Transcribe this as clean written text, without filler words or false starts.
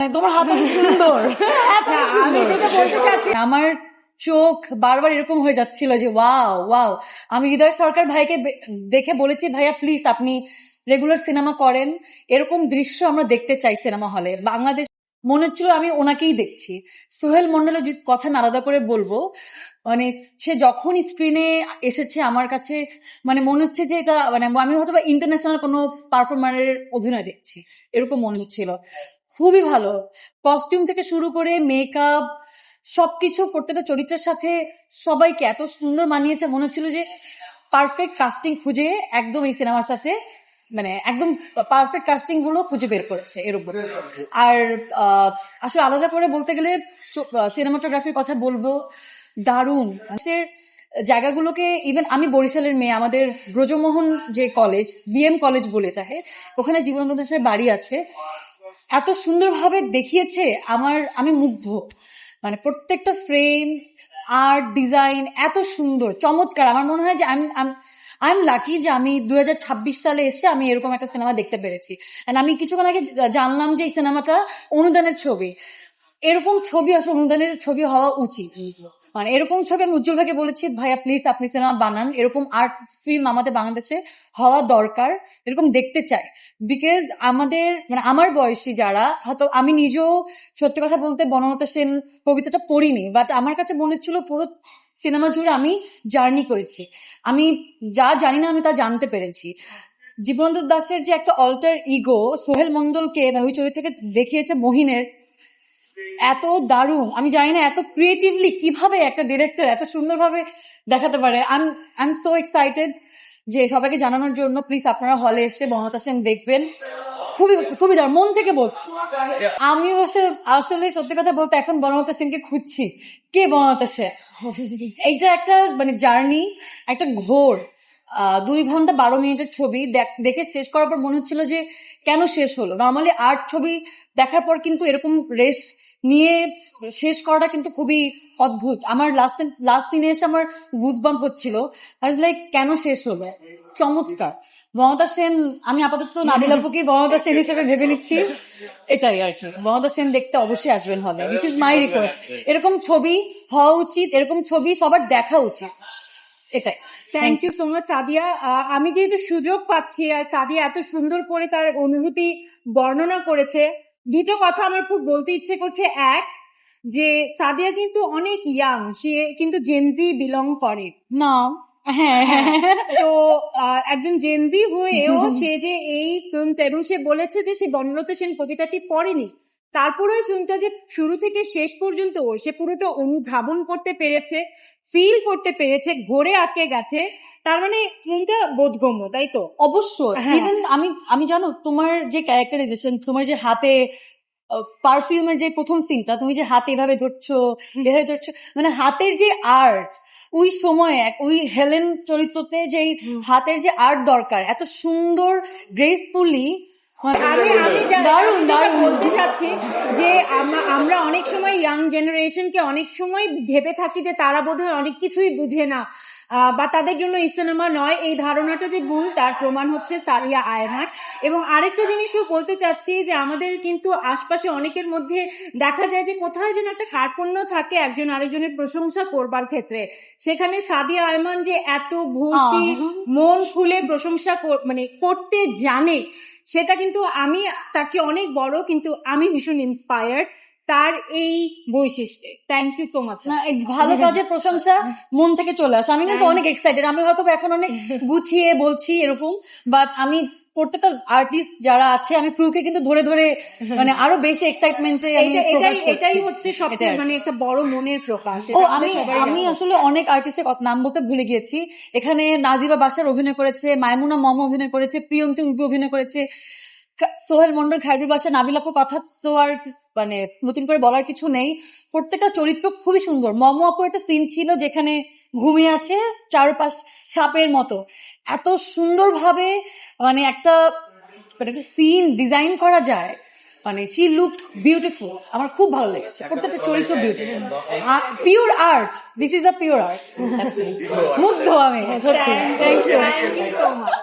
তোমার হাত অনেক সুন্দর। আমার চোখ বারবার এরকম হয়ে যাচ্ছিল যে ওয়াও ওয়াও। আমি হৃদয় সরকার ভাইকে দেখে বলেছি, ভাইয়া প্লিজ আপনি রেগুলার সিনেমা করেন, এরকম দৃশ্য আমরা দেখতে চাই সিনেমা হলে। বাংলাদেশ মনে হচ্ছিল আমি ওনাকেই দেখছি। সোহেল মন্ডলের কথা আমি আলাদা করে বলবো, মানে সে যখন স্ক্রিনে এসেছে আমার কাছে মানে মনে হচ্ছে যে এটা মানে আমি হয়তো বা ইন্টারন্যাশনাল কোনো পারফর্মারের অভিনয় দেখছি, এরকম মনে হচ্ছিল। খুবই ভালো, কস্টিউম থেকে শুরু করে মেকআপ সবকিছু প্রত্যেকটা চরিত্রের সাথে সবাইকে এত সুন্দর মানিয়েছে, মনে হচ্ছিল যে পারফেক্ট কাস্টিং খুঁজে একদম এই সিনেমার সাথে মানে একদম পারফেক্ট কাস্টিং গুলো খুঁজে বের করেছে এর উপর। আর আসলে আলাদা করে বলতে গেলে সিনেমাটোগ্রাফির কথা বলবো, দারুণ জায়গাগুলোকে। ইভেন আমি বরিশালের মেয়ে, আমাদের ব্রজমোহন যে কলেজ, বিএম কলেজ বলে চাহে, ওখানে জীবনানন্দ দাশের বাড়ি আছে, এত সুন্দরভাবে দেখিয়েছে আমি মুগ্ধ। মানে প্রত্যেকটা ফ্রেম, আর্ট ডিজাইন এত সুন্দর, চমৎকার। আমার মনে হয় যে আই এম লাকি যে আমি 2026 সালে এসে আমি এরকম একটা সিনেমা দেখতে পেরেছি। আমি কিছুক্ষণ আগে জানলাম যে এই সিনেমাটা অনুদানের ছবি। এরকম ছবি আসলে অনুদানের ছবি হওয়া উচিত। মানে এরকম ছবি আমি উজ্জ্বল ভাইকে বলেছি, ভাইয়া প্লিজ আপনি সিনেমা বানান, এরকম আর্ট ফিল্ম আমাদের বাংলাদেশে হওয়া দরকার, এরকম দেখতে চাই। বিকজ আমাদের মানে আমার বয়সী যারা, হয়তো আমি নিজেও সত্যি কথা বলতে বনলতা সেন কবিতাটা পড়িনি, বাট আমার কাছে মনে হচ্ছিল পুরো সিনেমা জুড়ে আমি জার্নি করেছি, আমি যা জানি না আমি তা জানতে পেরেছি। জীবনানন্দ দাশের যে একটা অল্টার ইগো সোহেল মন্ডলকে ওই চরিত্রকে দেখিয়েছে মহিনের, এত দারুণ। আমি জানি না এত ক্রিয়েটিভলি কিভাবে একটা ডিরেক্টর এত সুন্দরভাবে দেখাতে পারে। আই এম সো এক্সাইটেড যে সবাইকে জানানোর জন্য, প্লিজ আপনারা হলে এসে বনলতা সেন দেখবেন, খুবই খুবই দারুণ, মন থেকে বলছি। আমি আসলে সত্যি কথা বলতে এখন বনলতা সেনকে খুঁজছি, কে বনলতা সেন। এইটা একটা মানে জার্নি, একটা ঘোর। 2 ঘন্টা 12 মিনিটের ছবি দেখে শেষ করার পর মনে হচ্ছিল যে কেন শেষ হলো। নর্মালি আর্ট ছবি দেখার পর কিন্তু এরকম রেস নিয়ে শেষ করাটা কিন্তু খুবই অদ্ভুত। আমার লাস্ট সিনে এসে আমার গুজবাম্প হচ্ছিল, লাইক কেন শেষ হলো। চমৎকার। বনলতা সেন, আমি আপাতত নাবিল আপুকে বনলতা সেন হিসেবে ভেবে নিচ্ছি, এটাই আর কি। বনলতা সেন দেখতে অবশ্যই আসবেন হলে, দিস ইজ মাই রিকোয়েস্ট। এরকম ছবি হওয়া উচিত, এরকম ছবি সবার দেখা উচিত, এটাই। Thank you so much Sadia. আমি যেহেতু সুযোগ পাচ্ছি আর সাদিয়া এত সুন্দর করে তার অনুভূতি বর্ণনা করেছে, দুটো কথা আমার খুব বলতে ইচ্ছে করছে। এক, যে সাদিয়া কিন্তু অনেক ইয়াং, সে কিন্তু জেনজি বিলং করে না। হ্যাঁ, তো একজন জেনজি হয়েও সে যে এই ফিল্মটা, এবং সে বলেছে যে সে বনলতা সেন কবিতাটি পড়েনি, তারপরে ওই ফিল্মটা যে শুরু থেকে শেষ পর্যন্ত সে পুরোটা অনুধাবন করতে পেরেছে, ফিল করতে পেরেছে, ঘোরে আটকে গেছে। তার মানে ফিল্মটা বোধগম্য, তাই তো? অবশ্যই। ইভেন আমি জানো তোমার যে ক্যারেক্টারাইজেশন, তোমার যে হাতে পারফিউমের যে প্রথম সিনটা, তুমি যে হাতে এভাবে ধরছো, এভাবে ধরছো, মানে হাতের যে আর্ট ওই সময় ওই হেলেন চরিত্রতে যে হাতের যে আর্ট দরকার, এত সুন্দর গ্রেসফুলি। আমি বলতে চাচ্ছি যে আমরা অনেক সময় ইয়াং জেনারেশনকে অনেক সময় ভেবে থাকি যে তারা বোধহয় অনেক কিছুই বুঝে না, বা তাদের জন্য এই সিনেমা নয়। এই ধারণাটা যে ভুল তার প্রমাণ হচ্ছে সাদিয়া আয়নার। এবং আরেকটা জিনিসও বলতে চাচ্ছি যে আমাদের কিন্তু আশপাশে অনেকের মধ্যে দেখা যায় যে কোথায় যেন একটা কার্পণ্য থাকে একজন আরেকজনের প্রশংসা করবার ক্ষেত্রে। সেখানে সাদিয়া আয়মান যে এত ভূষী মন খুলে প্রশংসা মানে করতে জানে, সেটা কিন্তু আমি তার চেয়ে অনেক বড়, কিন্তু আমি ভীষণ ইন্সপায়ার্ড তার এই বৈশিষ্ট্যে। Thank you so much. ভালো কাজের প্রশংসা মন থেকে চলে আসে। আমি কিন্তু অনেক এক্সাইটেড। আমি হয়তো এখন অনেক গুছিয়ে বলছি এরকম, বাট আমি প্রত্যেকটা আর্টিস্ট যারা আছে আমি ক্রুকে কিন্তু ধরে ধরে মানে আরো বেশি এক্সাইটমেন্টে এটাই হচ্ছে সবচেয়ে মানে একটা বড় মনের প্রকাশ। ও আমি আসলে অনেক আর্টিস্টের নাম বলতে ভুলে গিয়েছি। এখানে নাজিবা বাসার অভিনয় করেছে, মাইমুনা মম অভিনয় করেছে, প্রিয়ন্তী উর্বি অভিনয় করেছে, সোহেল মন্ডল, খায়রুল বাসা, নাবিল আপুর কথা তো আর মানে নতুন করে বলার কিছু নেই। প্রত্যেকটা চরিত্র খুবই সুন্দর। মম আপুর একটা সিন ছিল যেখানে ঘুমিয়ে আছে চারপাশ সাপের মতো, এত সুন্দরভাবে মানে একটা সিন ডিজাইন করা যায়, মানে শি লুকড বিউটিফুল। আমার খুব ভালো লেগেছে প্রত্যেকটা চরিত্র beautiful, pure art. This is a pure art. মুগ্ধ আমি সত্যি। Thank you so much.